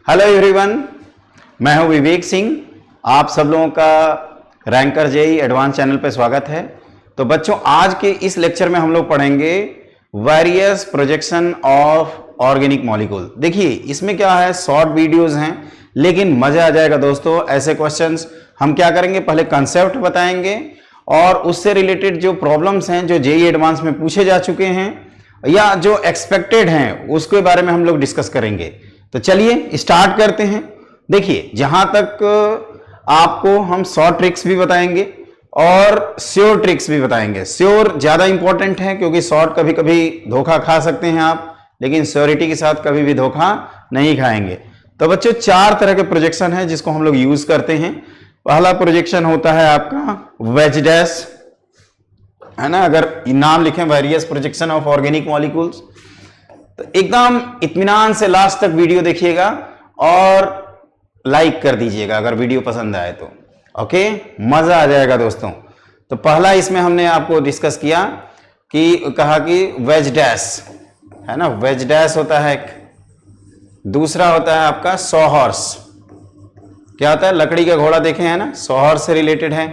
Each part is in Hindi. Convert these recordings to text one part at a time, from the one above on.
हेलो एवरीवन, मैं हूं विवेक सिंह। आप सब लोगों का रैंकर जेईई एडवांस चैनल पे स्वागत है। तो बच्चों, आज के इस लेक्चर में हम लोग पढ़ेंगे various projection of organic molecule. देखिए, इसमें क्या है, शॉर्ट वीडियोस हैं लेकिन मजा आ जाएगा दोस्तों। ऐसे क्वेश्चंस हम क्या करेंगे, पहले कंसेप्ट बताएंगे और उससे रिलेटेड जो प्रॉब्लम्स हैं जो जेईई एडवांस में पूछे जा चुके हैं या जो एक्सपेक्टेड हैं उसके बारे में हम लोग डिस्कस करेंगे। तो चलिए स्टार्ट करते हैं। देखिए, जहां तक आपको हम शॉर्ट ट्रिक्स भी बताएंगे और श्योर ट्रिक्स भी बताएंगे। श्योर ज्यादा इंपॉर्टेंट है क्योंकि शॉर्ट कभी कभी धोखा खा सकते हैं आप, लेकिन श्योरिटी के साथ कभी भी धोखा नहीं खाएंगे। तो बच्चों, 4 तरह के प्रोजेक्शन है जिसको हम लोग यूज करते हैं। पहला प्रोजेक्शन होता है आपका वेज डैश, है ना। अगर नाम लिखें various projection of organic molecules, तो एकदम इत्मीनान से लास्ट तक वीडियो देखिएगा और लाइक कर दीजिएगा अगर वीडियो पसंद आए तो। ओके, मजा आ जाएगा दोस्तों। तो पहला इसमें हमने आपको डिस्कस किया कि कहा कि वेज डैश, है ना, वेज डैश होता है। दूसरा होता है आपका सॉ हॉर्स। क्या होता है, लकड़ी का घोड़ा देखे हैं ना, सॉ हॉर्स से रिलेटेड है।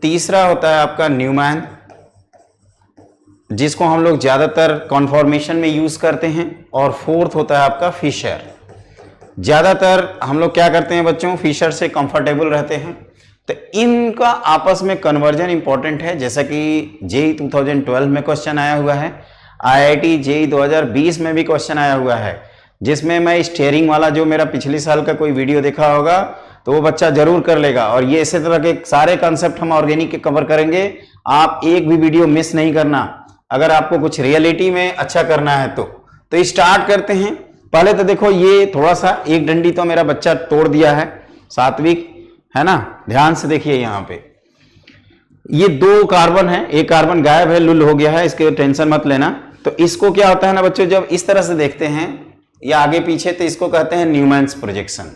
तीसरा होता है आपका न्यूमैन, जिसको हम लोग ज्यादातर कॉन्फॉर्मेशन में यूज करते हैं। और फोर्थ होता है आपका फिशर। ज्यादातर हम लोग क्या करते हैं बच्चों, फिशर से कंफर्टेबल रहते हैं। तो इनका आपस में कन्वर्जन इंपॉर्टेंट है। जैसा कि जेईई 2012 में क्वेश्चन आया हुआ है, आईआईटी जेईई 2020 में भी क्वेश्चन आया हुआ है, जिसमें मैं स्टीयरिंग वाला जो मेरा पिछले साल का कोई वीडियो देखा होगा तो वो बच्चा जरूर कर लेगा। और ये इसी तरह के सारे कंसेप्ट हम ऑर्गेनिक के कवर करेंगे, आप एक भी वीडियो मिस नहीं करना अगर आपको कुछ रियलिटी में अच्छा करना है तो स्टार्ट करते हैं। पहले तो देखो, ये थोड़ा सा एक डंडी तो मेरा बच्चा तोड़ दिया है, सात्विक, है ना। ध्यान से देखिए, यहाँ पे ये 2 कार्बन है, एक कार्बन गायब है, लुल हो गया है, इसके टेंशन मत लेना। तो इसको क्या होता है ना बच्चों, जब इस तरह से देखते हैं या आगे पीछे, तो इसको कहते हैं न्यूमैन्स प्रोजेक्शन।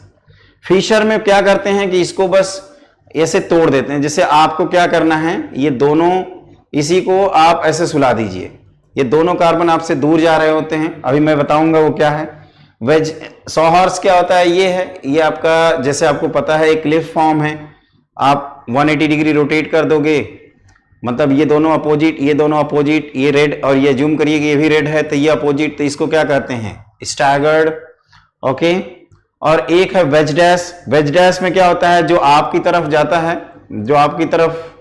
फिशर में क्या करते हैं कि इसको बस ऐसे तोड़ देते हैं। जैसे आपको क्या करना है, ये दोनों, इसी को आप ऐसे सुला दीजिए। ये दोनों कार्बन आपसे दूर जा रहे होते हैं, अभी मैं बताऊंगा वो क्या है। वेज सॉ हॉर्स क्या होता है, ये है, ये आपका, जैसे आपको पता है, एक क्लिफ फॉर्म है। आप 180 डिग्री रोटेट कर दोगे, मतलब ये दोनों अपोजिट, ये दोनों अपोजिट, ये रेड, और ये जूम करिए कि ये भी रेड है, तो ये अपोजिट, तो इसको क्या कहते हैं, स्टैगर्ड। ओके, और एक है वेज डैश। वेज डैश में क्या होता है, जो आपकी तरफ जाता है, जो आपकी तरफ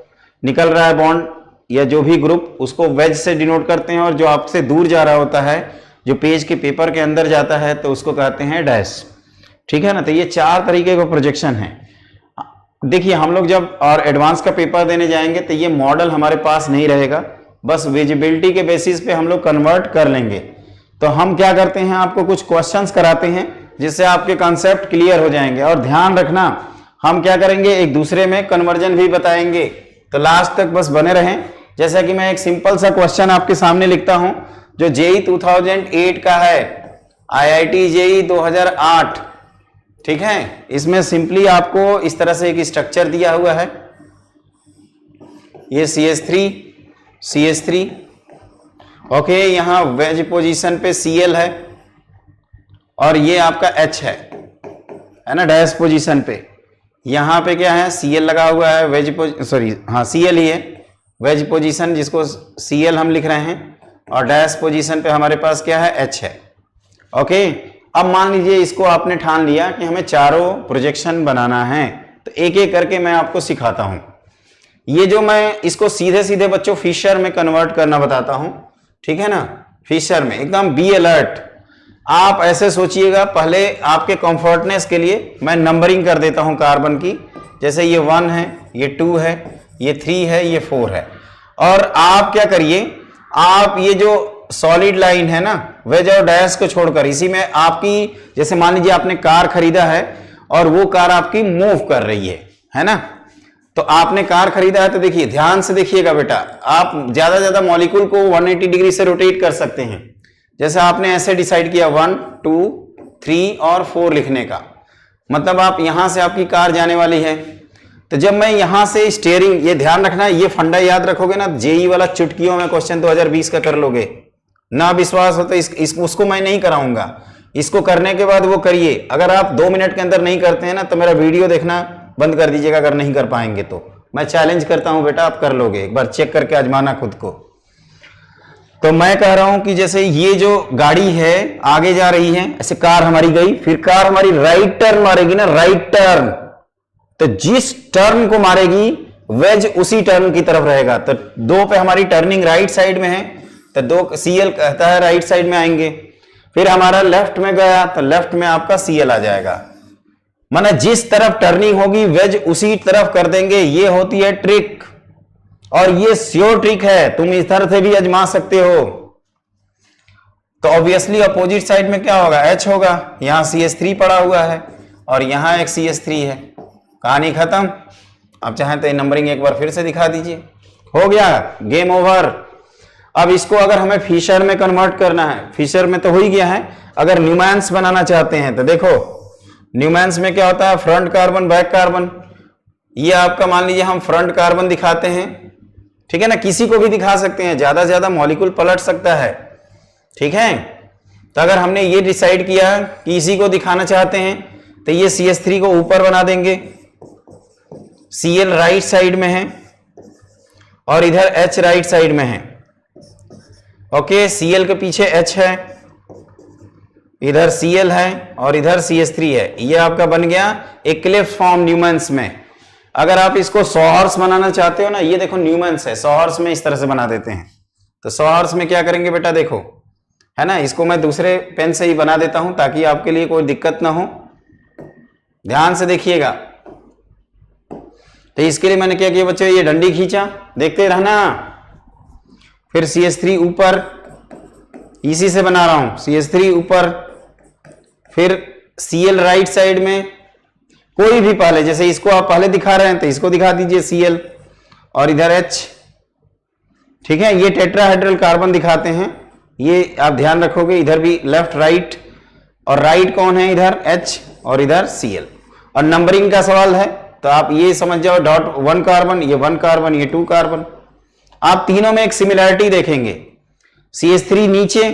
निकल रहा है बॉन्ड या जो भी ग्रुप, उसको वेज से डिनोट करते हैं। और जो आपसे दूर जा रहा होता है, जो पेज के पेपर के अंदर जाता है, तो उसको कहते हैं डैश। ठीक है ना। तो ये 4 तरीके का प्रोजेक्शन है। देखिए, हम लोग जब और एडवांस का पेपर देने जाएंगे तो ये मॉडल हमारे पास नहीं रहेगा, बस विजिबिलिटी के बेसिस पे हम लोग कन्वर्ट कर लेंगे। तो हम क्या करते हैं, आपको कुछ क्वेश्चंस कराते हैं जिससे आपके कॉन्सेप्ट क्लियर हो जाएंगे। और ध्यान रखना, हम क्या करेंगे, एक दूसरे में कन्वर्जन भी बताएंगे। तो लास्ट तक बस बने रहें। जैसा कि मैं एक सिंपल सा क्वेश्चन आपके सामने लिखता हूं जो जेईई 2008 का है, आईआईटी जेईई 2008। ठीक है, इसमें सिंपली आपको इस तरह से एक स्ट्रक्चर दिया हुआ है। ये CH3 ओके, यहां वेज पोजीशन पे Cl है और ये आपका H है ना, डैश पोजीशन पे। यहां पे क्या है, Cl लगा हुआ है, Cl ही है, वेज पोजीशन जिसको Cl हम लिख रहे हैं, और डैश पोजीशन पे हमारे पास क्या है, H है। ओके, अब मान लीजिए इसको आपने ठान लिया कि हमें चारों प्रोजेक्शन बनाना है, तो एक एक करके मैं आपको सिखाता हूं। ये जो मैं इसको सीधे सीधे बच्चों फिशर में कन्वर्ट करना बताता हूं, ठीक है ना। फिशर में एकदम बी अलर्ट। आप ऐसे सोचिएगा, पहले आपके कंफर्टनेस के लिए मैं नंबरिंग कर देता हूं कार्बन की। जैसे ये 1 है, ये 2 है, ये 3 है, ये 4 है। और आप क्या करिए, आप ये जो सॉलिड लाइन है ना, वेज और डैश को छोड़कर, इसी में आपकी, जैसे मान लीजिए आपने कार खरीदा है और वो कार आपकी मूव कर रही है ना। तो आपने कार खरीदा है, तो देखिए, ध्यान से देखिएगा बेटा, आप ज्यादा ज्यादा मॉलिक्यूल को 180 डिग्री से रोटेट कर सकते हैं। जैसे आपने ऐसे डिसाइड किया 1, 2, 3 और 4 लिखने का, मतलब आप यहां से आपकी कार जाने वाली है। तो जब मैं यहां से स्टीयरिंग, ये ध्यान रखना, ये फंडा याद रखोगे ना, जेईई वाला चुटकियों में क्वेश्चन 2020 का कर लोगे। ना विश्वास हो तो उसको मैं नहीं कराऊंगा। इसको करने के बाद वो करिए। अगर आप 2 मिनट के अंदर नहीं करते हैं ना तो मेरा वीडियो देखना बंद कर दीजिएगा, अगर नहीं कर पाएंगे तो। मैं चैलेंज करता हूं बेटा, आप कर लोगे, एक बार चेक करके आजमाना खुद को। तो मैं कह रहा हूं कि जैसे ये जो गाड़ी है आगे जा रही है, ऐसे कार हमारी गई, फिर कार हमारी राइट टर्न मारेगी ना, राइट टर्न, तो जिस टर्न को मारेगी वेज उसी टर्न की तरफ रहेगा। तो 2 पे हमारी टर्निंग राइट साइड में है, तो 2 CL कहता है राइट साइड में आएंगे। फिर हमारा लेफ्ट में गया तो लेफ्ट में आपका CL आ जाएगा। माना जिस तरफ टर्निंग होगी वेज उसी तरफ कर देंगे। ये होती है ट्रिक, और ये श्योर ट्रिक है, तुम इस तरह से भी आजमा सकते हो। तो ऑब्वियसली अपोजिट साइड में क्या होगा, H होगा। यहां CS3 पड़ा हुआ है और यहां एक CS3 है। कहानी खत्म। अब चाहे तो नंबरिंग एक बार फिर से दिखा दीजिए, हो गया, गेम ओवर। अब इसको अगर हमें फिशर में कन्वर्ट करना है, फिशर में तो हो ही गया है, अगर न्यूमैन्स बनाना चाहते हैं तो देखो न्यूमैन्स में क्या होता है, फ्रंट कार्बन बैक कार्बन। ये आपका मान लीजिए हम फ्रंट कार्बन दिखाते हैं, ठीक है ना, किसी को भी दिखा सकते हैं, ज्यादा से ज्यादा मॉलिक्यूल पलट सकता है, ठीक है। तो अगर हमने ये डिसाइड किया कि इसी को दिखाना चाहते हैं तो ये CS3 को ऊपर बना देंगे, CL राइट साइड में है और इधर H राइट साइड में है। ओके, CL के पीछे H है, इधर CL है और इधर CS3 है। ये आपका बन गया इक्लिप्स फॉर्म न्यूमैन्स में। अगर आप इसको सॉहर्स बनाना चाहते हो ना, ये देखो न्यूमैन्स है, सॉहर्स में इस तरह से बना देते हैं। तो सॉहर्स में क्या करेंगे बेटा, देखो है ना, इसको मैं दूसरे पेन से ही बना देता हूं ताकि आपके लिए कोई दिक्कत ना हो। ध्यान से देखिएगा। तो इसके लिए मैंने क्या किया बच्चों, ये डंडी खींचा, देखते रहना। फिर CS3 ऊपर, इसी से बना रहा हूं, CS3 ऊपर, फिर CL राइट साइड में, कोई भी पहले, जैसे इसको आप पहले दिखा रहे हैं तो इसको दिखा दीजिए CL और इधर H, ठीक है। ये टेट्राहेड्रल कार्बन दिखाते हैं, ये आप ध्यान रखोगे, इधर भी लेफ्ट राइट, और राइट कौन है, इधर H और इधर CL। और नंबरिंग का सवाल है तो आप ये समझ जाओ, डॉट 1 कार्बन, ये 1 कार्बन, ये 2 कार्बन। आप तीनों में एक सिमिलैरिटी देखेंगे, CS3 नीचे,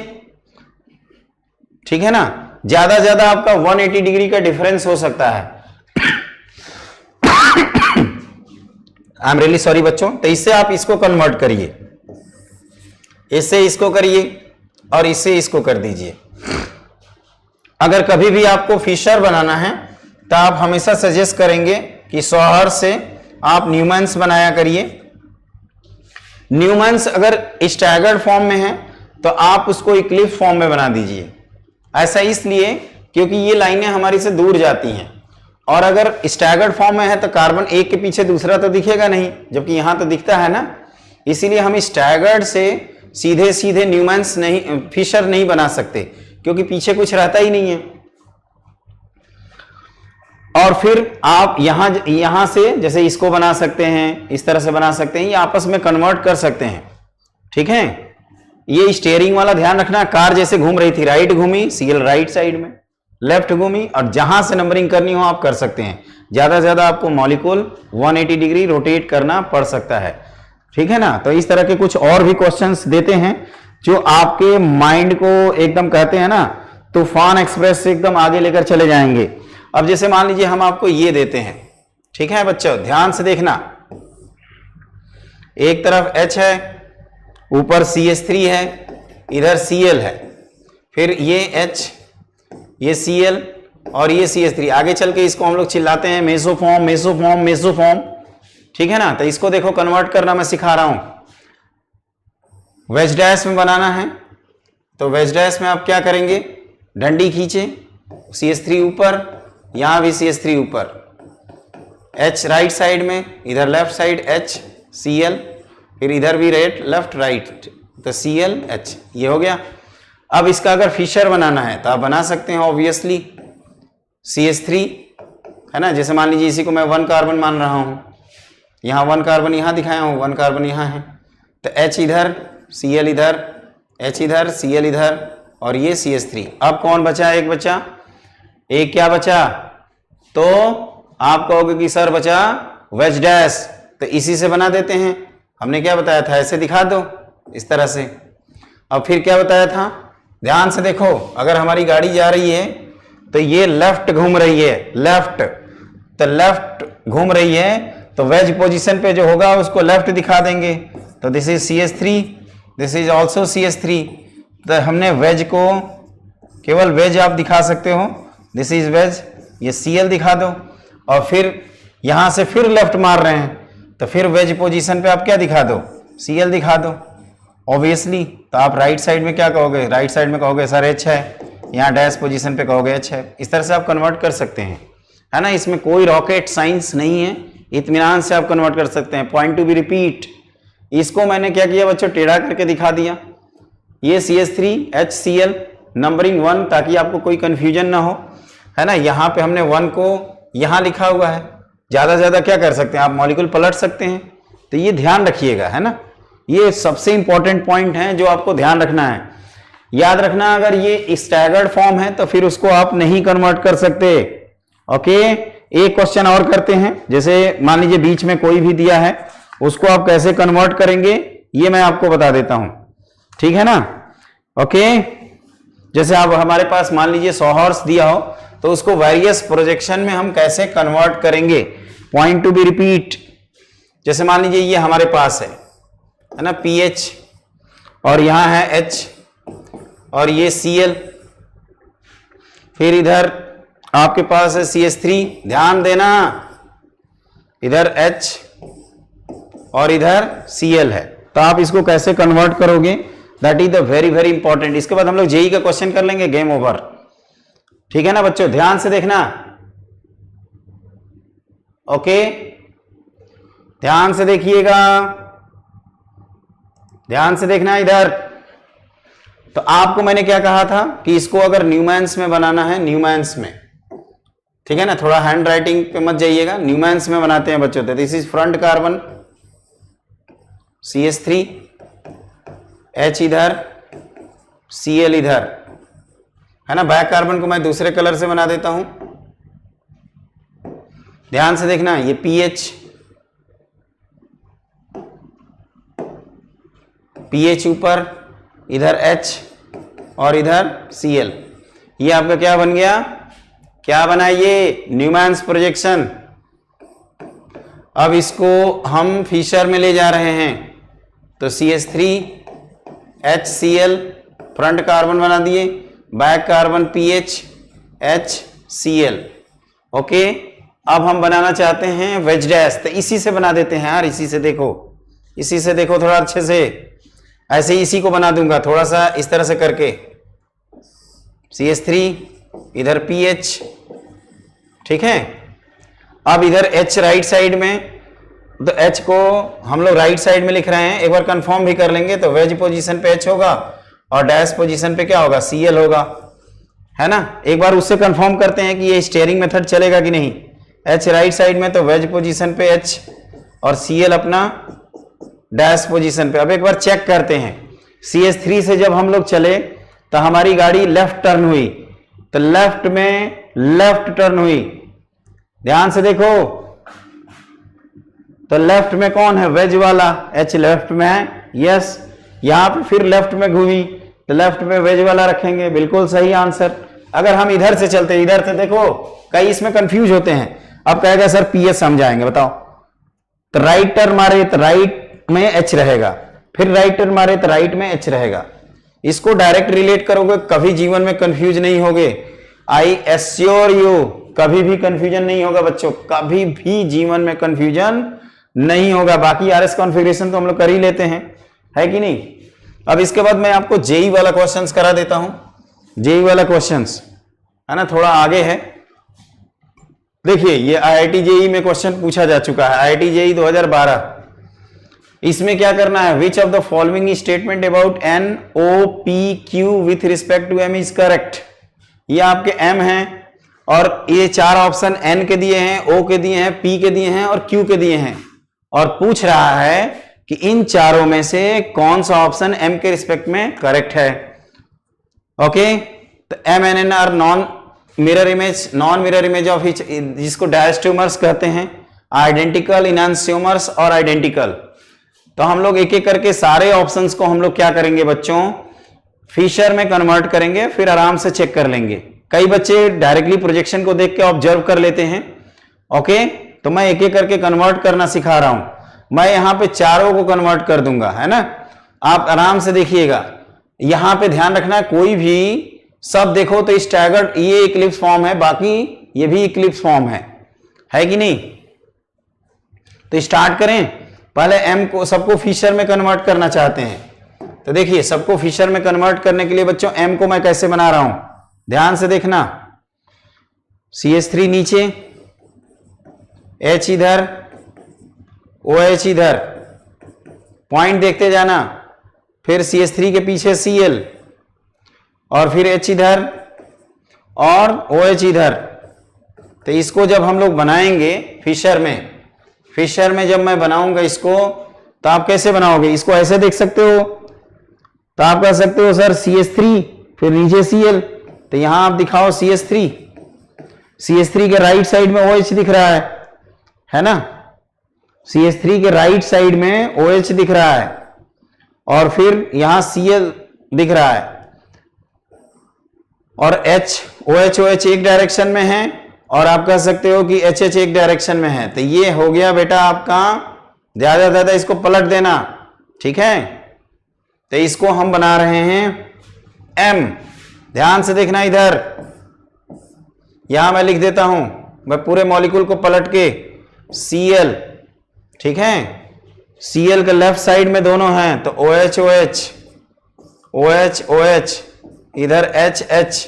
ठीक है ना, ज्यादा आपका 180 डिग्री का डिफरेंस हो सकता है। आई एम रियली सॉरी बच्चों। तो इससे आप इसको कन्वर्ट करिए, इससे इसको करिए और इससे इसको कर दीजिए। अगर कभी भी आपको फिशर बनाना है तो आप हमेशा सजेस्ट करेंगे कि सॉहर से आप न्यूमैन्स बनाया करिए। न्यूमैन्स अगर स्टैगर्ड फॉर्म में है तो आप उसको इक्लिप्स फॉर्म में बना दीजिए। ऐसा इसलिए क्योंकि ये लाइनें हमारी से दूर जाती हैं, और अगर स्टैगर्ड फॉर्म में है तो कार्बन एक के पीछे दूसरा तो दिखेगा नहीं, जबकि यहां तो दिखता है ना। इसीलिए हम स्टैगर्ड से सीधे सीधे न्यूमैन्स नहीं, फिशर नहीं बना सकते, क्योंकि पीछे कुछ रहता ही नहीं है। और फिर आप यहां से जैसे इसको बना सकते हैं, इस तरह से बना सकते हैं, ये आपस में कन्वर्ट कर सकते हैं, ठीक है। ये स्टीयरिंग वाला ध्यान रखना, कार जैसे घूम रही थी, राइट घूमी, CL राइट साइड में, लेफ्ट घूमी, और जहां से नंबरिंग करनी हो आप कर सकते हैं। ज्यादा से ज्यादा आपको मॉलिक्यूल 180 डिग्री रोटेट करना पड़ सकता है, ठीक है ना। तो इस तरह के कुछ और भी क्वेश्चंस देते हैं जो आपके माइंड को एकदम कहते हैं ना, तूफान एक्सप्रेस से एकदम आगे लेकर चले जाएंगे। अब जैसे मान लीजिए हम आपको ये देते हैं, ठीक है बच्चों, ध्यान से देखना। एक तरफ H है, ऊपर CS3 है, इधर CL है, फिर ये H, ये CL और ये CS3। आगे चल के इसको हम लोग चिल्लाते हैं मेसोफॉर्म, मेसोफॉर्म, मेसोफॉर्म, ठीक है ना। तो इसको देखो कन्वर्ट करना मैं सिखा रहा हूं। वेज डैश में बनाना है तो वेज डैश में आप क्या करेंगे, डंडी खींचे, CS3 ऊपर, यहां भी CS3 ऊपर, H राइट साइड में, इधर लेफ्ट साइड H CL, फिर इधर भी लेफ्ट राइट, तो CL H, ये हो गया। अब इसका अगर फिशर बनाना है तो आप बना सकते हैं ऑब्वियसली, CS3 है ना। जैसे मान लीजिए इसी को मैं 1 कार्बन मान रहा हूं, यहां 1 कार्बन यहां दिखाया हूं, 1 कार्बन यहां है, तो H इधर, CL इधर, H इधर, CL इधर, और ये CS3। अब कौन बचा, एक बचा, एक क्या बचा, तो आप कहोगे कि सर बचा वेज डैश, तो इसी से बना देते हैं। हमने क्या बताया था, ऐसे दिखा दो इस तरह से। अब फिर क्या बताया था, ध्यान से देखो, अगर हमारी गाड़ी जा रही है तो ये लेफ्ट घूम रही है, लेफ्ट, तो लेफ्ट घूम रही है तो वेज पोजीशन पे जो होगा उसको लेफ्ट दिखा देंगे। तो this is CH3, this is also CH3। तो हमने वेज को केवल वेज आप दिखा सकते हो, दिस इज वेज, ये Cl दिखा दो। और फिर यहां से फिर लेफ्ट मार रहे हैं तो फिर वेज पोजीशन पे आप क्या दिखा दो, Cl दिखा दो ऑब्वियसली। तो आप राइट साइड में क्या कहोगे, राइट साइड में कहोगे सर H है, यहाँ डैश पोजीशन पे कहोगे H है। इस तरह से आप कन्वर्ट कर सकते हैं, है ना। इसमें कोई रॉकेट साइंस नहीं है, इत्मीनान से आप कन्वर्ट कर सकते हैं। पॉइंट टू बी रिपीट, इसको मैंने क्या किया बच्चों, टेढ़ा करके दिखा दिया। ये CH3 HCl नंबरिंग 1, ताकि आपको कोई कंफ्यूजन ना हो, है ना। यहाँ पे हमने 1 को यहाँ लिखा हुआ है, ज्यादा से ज्यादा क्या कर सकते हैं आप, मॉलिक्यूल पलट सकते हैं। तो ये ध्यान रखिएगा, है ना। ये सबसे इंपॉर्टेंट पॉइंट है जो आपको ध्यान रखना है। याद रखना, अगर ये स्टैगर्ड फॉर्म है तो फिर उसको आप नहीं कन्वर्ट कर सकते। ओके, एक क्वेश्चन और करते हैं। जैसे मान लीजिए बीच में कोई भी दिया है, उसको आप कैसे कन्वर्ट करेंगे ये मैं आपको बता देता हूं, ठीक है ना। ओके, जैसे आप हमारे पास मान लीजिए 100 हॉर्स दिया हो तो उसको वेरियस प्रोजेक्शन में हम कैसे कन्वर्ट करेंगे। पॉइंट टू बी रिपीट, जैसे मान लीजिए ये हमारे पास है ना, PH, और यहां है H, और ये Cl, फिर इधर आपके पास है CH3, ध्यान देना, इधर H और इधर Cl है। तो आप इसको कैसे कन्वर्ट करोगे, that is the very very important. इसके बाद हम लोग जेई का क्वेश्चन कर लेंगे, गेम ओवर, ठीक है ना बच्चों। ध्यान से देखना, ओके, ध्यान से देखिएगा, ध्यान से देखना इधर। तो आपको मैंने क्या कहा था कि इसको अगर न्यूमैन्स में बनाना है, न्यूमैन्स में, ठीक है ना, थोड़ा हैंड राइटिंग पे मत जाइएगा, न्यूमैन्स में बनाते हैं बच्चों। तो this is front carbon CH3, H इधर, Cl इधर, है ना। बैक कार्बन को मैं दूसरे कलर से बना देता हूं, ध्यान से देखना, ये PH ऊपर, इधर H और इधर Cl। ये आपका क्या बन गया, क्या बना, ये न्यूमैन्स प्रोजेक्शन। अब इसको हम फिशर में ले जा रहे हैं, तो CH3 HCl फ्रंट कार्बन बना दिए, back carbon PH HCl। Okay, अब हम बनाना चाहते हैं वेज डैश, तो इसी से बना देते हैं यार, इसी से देखो, इसी से देखो थोड़ा अच्छे से, ऐसे ही इसी को बना दूंगा थोड़ा सा इस तरह से करके, CH3 इधर PH, ठीक है। अब इधर H राइट साइड में, तो H को हम लोग राइट साइड में लिख रहे हैं, एक बार कंफर्म भी कर लेंगे। तो वेज पोजीशन पे H होगा और डैश पोजीशन पे क्या होगा, Cl होगा, है ना। एक बार उससे कंफर्म करते हैं कि ये स्टीयरिंग मेथड चलेगा कि नहीं। H राइट साइड में, तो वेज पोजीशन पे H और Cl अपना डैश पोजीशन पे। अब एक बार चेक करते हैं, CH3 से जब हम लोग चले तो हमारी गाड़ी लेफ्ट टर्न हुई, तो लेफ्ट में लेफ्ट टर्न हुई, ध्यान से देखो। तो लेफ्ट में कौन है, वेज वाला H लेफ्ट में है, यस। यहां पे फिर लेफ्ट में घूमी तो लेफ्ट में वेज वाला रखेंगे, बिल्कुल सही आंसर। अगर हम इधर से चलते, इधर से देखो, कई इसमें कंफ्यूज होते हैं। अब कहेगा सर PS समझाएंगे, बताओ। तो राइट टर्न मारे तो राइट में H रहेगा, फिर राइट टर्न मारे तो राइट में H रहेगा। इसको डायरेक्ट रिलेट करोगे, कभी जीवन में कंफ्यूज नहीं होगे। आई एश्योर यू, कभी भी कंफ्यूजन नहीं होगा बच्चों, कभी भी जीवन में कंफ्यूजन नहीं होगा। बाकी RS कॉन्फ़िगरेशन तो हम लोग कर ही लेते हैं, है कि नहीं। अब इसके बाद मैं आपको जेई वाला क्वेश्चंस करा देता हूं। जेई वाला क्वेश्चंस है ना, थोड़ा आगे है। देखिए, ये IIT जेई में क्वेश्चन पूछा जा चुका है, IIT जेई 2012। इसमें क्या करना है, which of the following statement about NOPQ with respect to M is correct. ये आपके M हैं और ये 4 ऑप्शन N के दिए हैं, O के दिए हैं, P के दिए हैं और Q के दिए हैं, और पूछ रहा है कि इन चारों में से कौन सा ऑप्शन M के रिस्पेक्ट में करेक्ट है। ओके, तो MNN are non mirror image of each, जिसको डायस्ट्रोमर्स कहते हैं, आइडेंटिकल, इनैंसियोमर्स और आइडेंटिकल। तो हम लोग एक एक करके सारे ऑप्शंस को हम लोग क्या करेंगे बच्चों, फिशर में कन्वर्ट करेंगे, फिर आराम से चेक कर लेंगे। कई बच्चे डायरेक्टली प्रोजेक्शन को देख के ऑब्जर्व कर लेते हैं। ओके, तो मैं एक एक करके कन्वर्ट करना सिखा रहा हूं। मैं यहां पे चारों को कन्वर्ट कर दूंगा, है ना। आप आराम से देखिएगा। यहां पे ध्यान रखना, कोई भी सब देखो तो स्टैगर्ड, ये इक्लिप्स फॉर्म है, बाकी ये भी इक्लिप्स फॉर्म है कि नहीं। तो स्टार्ट करें। पहले एम को सबको फिशर में कन्वर्ट करना चाहते हैं, तो देखिए सबको फिशर में कन्वर्ट करने के लिए बच्चों एम को मैं कैसे बना रहा हूं, ध्यान से देखना। CH3 नीचे, H इधर, OH इधर, पॉइंट देखते जाना, फिर CH3 के पीछे Cl, और फिर H इधर और OH इधर। तो इसको जब हम लोग बनाएंगे फिशर में जब मैं बनाऊंगा इसको, तो आप कैसे बनाओगे, इसको ऐसे देख सकते हो। तो आप कह सकते हो सर CH3 फिर नीचे Cl, तो यहां आप दिखाओ CH3 के राइट साइड में OH दिख रहा है ना। CH3 के राइट साइड में OH दिख रहा है, और फिर यहां Cl दिख रहा है, और OH एक डायरेक्शन में है, और आप कह सकते हो कि HH एक डायरेक्शन में है। तो ये हो गया बेटा आपका, ज्यादा ज्यादा इसको पलट देना, ठीक है। तो इसको हम बना रहे हैं M। ध्यान से देखना, इधर यहां मैं लिख देता हूं, मैं पूरे मॉलिक्यूल को पलट के Cl, ठीक है। Cl के लेफ्ट साइड में दोनों हैं, तो OH OH OH, इधर HH,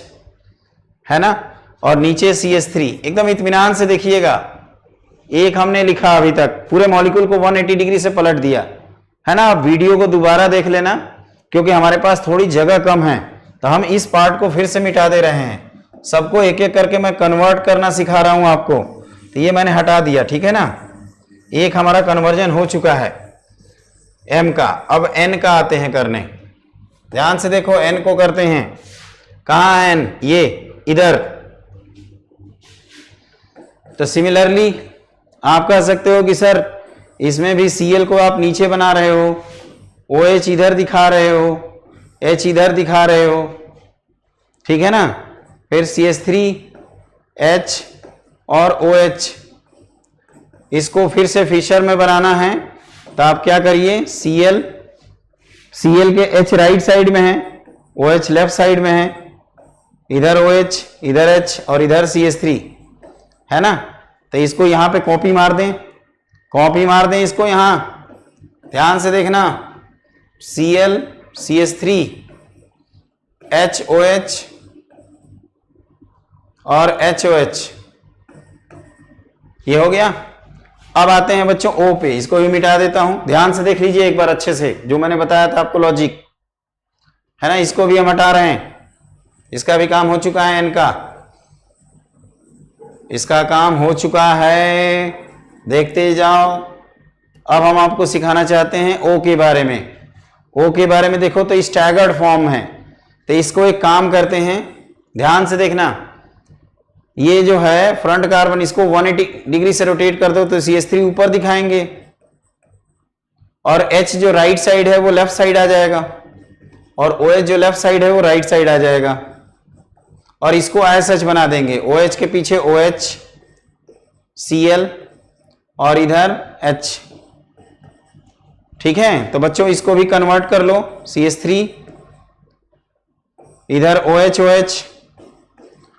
है ना, और नीचे CH3। एकदम इत्मीनान से देखिएगा, एक हमने लिखा अभी तक, पूरे मॉलिक्यूल को 180 डिग्री से पलट दिया, है ना। आप वीडियो को दोबारा देख लेना, क्योंकि हमारे पास थोड़ी जगह कम है, तो हम इस पार्ट को फिर से मिटा दे रहे हैं। सबको एक एक करके मैं कन्वर्ट करना सिखा रहा हूं आपको। तो ये मैंने हटा दिया, ठीक है ना। एक हमारा कन्वर्जन हो चुका है M का। अब N का आते हैं करने, ध्यान से देखो, N को करते हैं। कहां है N, ये इधर। तो सिमिलरली आप कह सकते हो कि सर इसमें भी Cl को आप नीचे बना रहे हो, OH इधर दिखा रहे हो, H इधर दिखा रहे हो, ठीक है ना। फिर CH3, H और OH, इसको फिर से फिशर में बनाना है। तो आप क्या करिए, Cl के H राइट साइड में है, OH लेफ्ट साइड में है, इधर OH इधर H और इधर CH3, है ना। तो इसको यहां पे कॉपी मार दें इसको यहां, ध्यान से देखना। Cl CH3 HOH और HOH, ये हो गया। अब आते हैं बच्चों O पे, इसको भी मिटा देता हूं। ध्यान से देख लीजिए एक बार अच्छे से, जो मैंने बताया था आपको लॉजिक, है ना। इसको भी हम हटा रहे हैं, इसका भी काम हो चुका है। N का इसका काम हो चुका है, देखते जाओ। अब हम आपको सिखाना चाहते हैं O के बारे में। O के बारे में देखो तो स्टैगर्ड फॉर्म है। तो इसको एक काम करते हैं, ध्यान से देखना। ये जो है फ्रंट कार्बन, इसको 180 डिग्री से रोटेट कर दो तो CH3 ऊपर दिखाएंगे, और H जो राइट साइड है वो लेफ्ट साइड आ जाएगा, और OH जो लेफ्ट साइड है वो राइट साइड आ जाएगा। और इसको ऐसा बना देंगे, OH के पीछे OH, Cl और इधर H, ठीक है। तो बच्चों इसको भी कन्वर्ट कर लो, CH3 इधर OH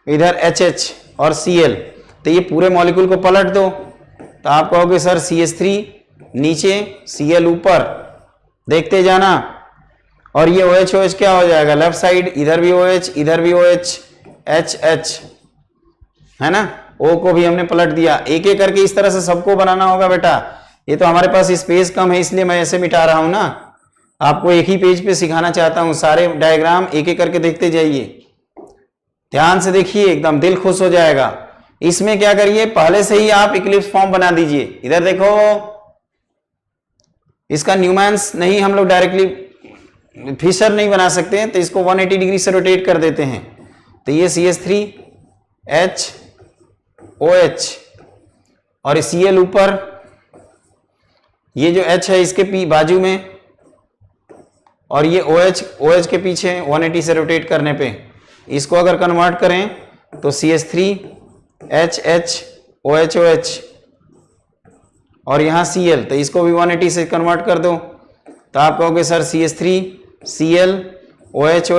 इधर HH और Cl। तो ये पूरे मॉलिक्यूल को पलट दो, तो आप कहोगे सर CH3 नीचे Cl ऊपर, देखते जाना। और ये OH क्या हो जाएगा, लेफ्ट साइड, इधर भी OH इधर भी OH HH, है ना। O को भी हमने पलट दिया। एक एक करके इस तरह से सबको बनाना होगा बेटा। ये तो हमारे पास स्पेस कम है, इसलिए मैं ऐसे मिटा रहा हूं ना। आपको एक ही पेज पे सिखाना चाहता हूं, सारे डायग्राम एक एक करके देखते जाइए, ध्यान से देखिए, एकदम दिल खुश हो जाएगा। इसमें क्या करिए, पहले से ही आप इक्लिप्स फॉर्म बना दीजिए। इधर देखो, इसका न्यूमैन्स नहीं, हम लोग डायरेक्टली फिशर नहीं बना सकते हैं, तो इसको 180 डिग्री से रोटेट कर देते हैं। तो ये CH3 H OH और Cl ऊपर, ये जो H है इसके बाजू में, और ये OH के पीछे 180 से रोटेट करने पे इसको अगर कन्वर्ट करें तो CH3HH OH और यहां Cl, तो इसको भी 180 से कन्वर्ट कर दो तो आप कहोगे sir CH3 Cl OH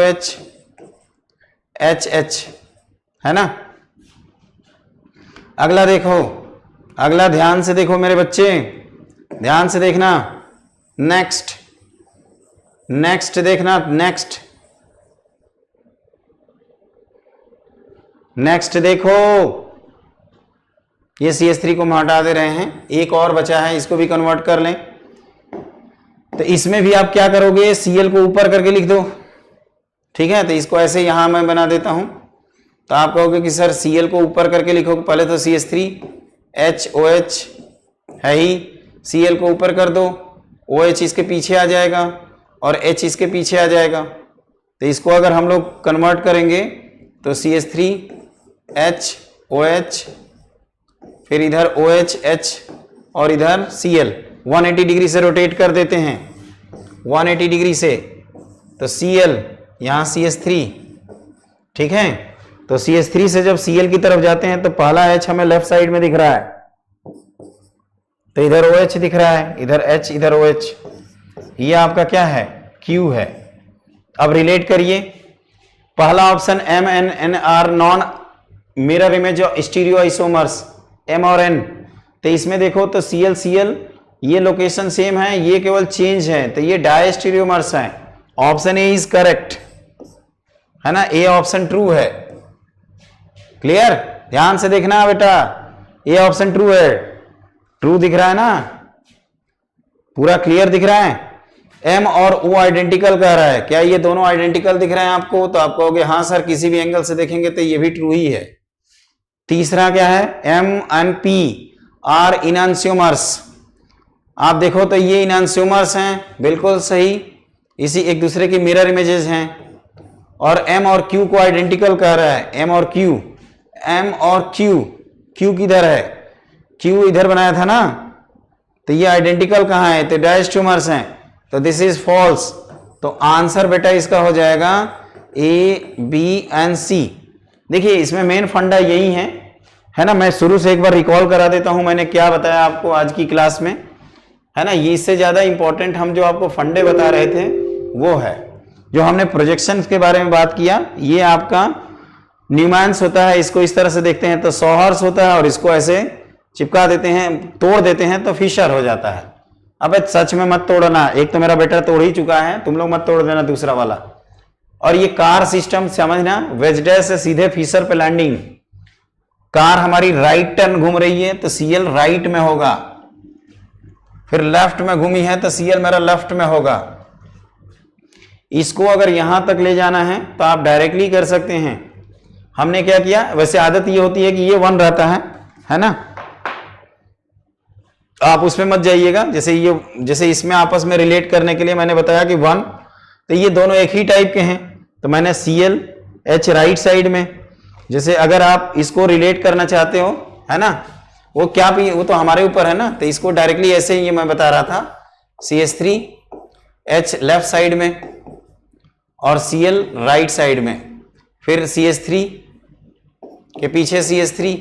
HH, है ना। अगला देखो, अगला ध्यान से देखो मेरे बच्चे, ध्यान से देखना। नेक्स्ट देखना, नेक्स्ट देखो, ये CH3 को हम हटा दे रहे हैं, एक और बचा है, इसको भी कन्वर्ट कर लें। तो इसमें भी आप क्या करोगे, Cl को ऊपर करके लिख दो, ठीक है। तो इसको ऐसे यहां मैं बना देता हूं, तो आप कहोगे कि सर Cl को ऊपर करके लिखो, पहले तो CH3HOH है ही, Cl को ऊपर कर दो, OH इसके पीछे आ जाएगा और H इसके पीछे आ जाएगा। तो इसको अगर हम लोग कन्वर्ट करेंगे तो CH3HOH, फिर इधर OH और इधर Cl 180 डिग्री से रोटेट कर देते हैं, 180 डिग्री से, तो Cl यहां CH3, ठीक है। तो CH3 से जब Cl की तरफ जाते हैं तो पहला H हमें लेफ्ट साइड में दिख रहा है, तो इधर OH दिख रहा है, इधर H इधर OH, ये आपका क्या है, Q है। अब रिलेट करिए, पहला option MnNr non mirror image stereo isomers M और N, तो इसमें देखो तो Cl ये लोकेशन सेम है, ये केवल चेंज है, तो ये डाई स्टीरियोमर्स है। ऑप्शन ए इज करेक्ट, है ना, ए ऑप्शन ट्रू है। क्लियर, ध्यान से देखना बेटा, ए ऑप्शन ट्रू है, ट्रू दिख रहा है ना, पूरा क्लियर दिख रहा है। M और O आइडेंटिकल कह रहा है, क्या ये दोनों आइडेंटिकल दिख रहे हैं आपको, तो आप कहोगे हाँ सर, किसी भी एंगल से देखेंगे तो ये भी ट्रू ही है। तीसरा क्या है, M and P आर इनैंसियोमर्स, आप देखो तो ये इनैंसियोमर्स हैं, बिल्कुल सही, इसी एक दूसरे की मिरर इमेजेस हैं। और M और Q को आइडेंटिकल कह रहा है, M और Q किधर है, Q इधर बनाया था ना, तो ये आइडेंटिकल कहाँ है, तो डायस्ट्रोमर्स हैं, तो दिस इज फॉल्स। तो आंसर बेटा इसका हो जाएगा A, B and C। देखिए इसमें मेन फंडा यही है ना। मैं शुरू से एक बार रिकॉल करा देता हूं, मैंने क्या बताया आपको आज की क्लास में, है ना। ये इससे ज्यादा इंपॉर्टेंट हम जो आपको फंडे बता रहे थे वो है जो हमने प्रोजेक्शन के बारे में बात किया। ये आपका न्यूमैन्स होता है, इसको इस तरह से देखते हैं तो सॉहर्स होता है, और इसको ऐसे चिपका देते हैं, तोड़ देते हैं तो फिशर हो जाता है। अब सच में मत तोड़ना, एक तो मेरा बेटा तोड़ ही चुका है, तुम लोग मत तोड़ देना दूसरा वाला। और ये कार सिस्टम समझना, वेजडे से सीधे फिशर पे लैंडिंग, कार हमारी राइट टर्न घूम रही है तो Cl राइट में होगा, फिर लेफ्ट में घूमी है तो Cl मेरा लेफ्ट में होगा। इसको अगर यहां तक ले जाना है तो आप डायरेक्टली कर सकते हैं। हमने क्या किया, वैसे आदत ये होती है कि ये 1 रहता है ना, आप उसमें मत जाइएगा। जैसे इसमें आपस में रिलेट करने के लिए मैंने बताया कि 1, तो ये दोनों एक ही टाइप के हैं, तो मैंने Cl H राइट साइड में। जैसे अगर आप इसको रिलेट करना चाहते हो, है ना, वो क्या भी, वो तो हमारे ऊपर है ना, तो इसको डायरेक्टली ऐसे ही मैं बता रहा था, CH3 H लेफ्ट साइड में और Cl राइट साइड में, फिर CH3 के पीछे CH3,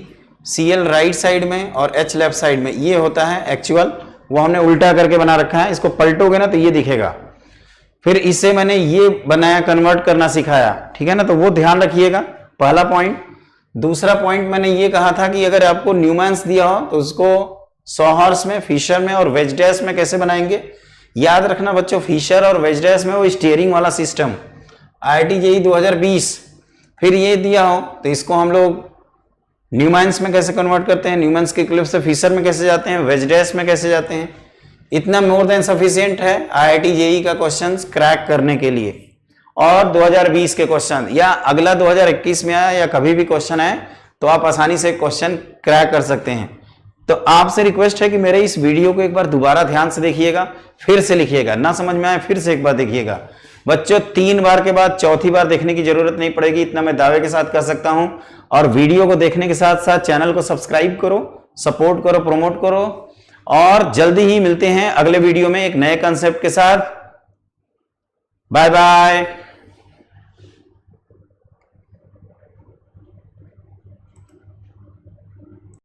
Cl राइट साइड में और H लेफ्ट साइड में। ये होता है एक्चुअल, वो हमने उल्टा करके बना रखा है, इसको पलटोगे ना तो ये दिखेगा। फिर इससे मैंने ये बनाया, कन्वर्ट करना सिखाया, ठीक है ना, तो वो ध्यान रखिएगा, पहला पॉइंट। दूसरा पॉइंट मैंने ये कहा था कि अगर आपको न्यूमैन्स दिया हो तो उसको सॉहर्स में, फिशर में और वेजडेस में कैसे बनाएंगे। याद रखना बच्चों, फिशर और वेजडेस में वो स्टीयरिंग वाला सिस्टम, IIT JEE 2020। फिर ये दिया हो तो इसको हम लोग न्यूमैन्स में कैसे कन्वर्ट करते हैं, न्यूमैन्स के क्लिप से फिशर में कैसे जाते हैं, वेजडेस में कैसे जाते हैं, इतना मोर देन सफिशिएंट है IIT JEE का क्वेश्चन क्रैक करने के लिए। और 2020 के क्वेश्चन या अगला 2021 में आया या कभी भी क्वेश्चन आए तो आप आसानी से क्वेश्चन क्रैक कर सकते हैं। तो आपसे रिक्वेस्ट है कि मेरे इस वीडियो को एक बार दोबारा ध्यान से देखिएगा, फिर से लिखिएगा, ना समझ में आए फिर से एक बार देखिएगा। बच्चों 3 बार के बाद चौथी बार देखने की जरूरत नहीं पड़ेगी, इतना मैं दावे के साथ कर सकता हूं। और वीडियो को देखने के साथ साथ चैनल को सब्सक्राइब करो, सपोर्ट करो, प्रमोट करो, और जल्दी ही मिलते हैं अगले वीडियो में एक नए कंसेप्ट के साथ। Bye bye.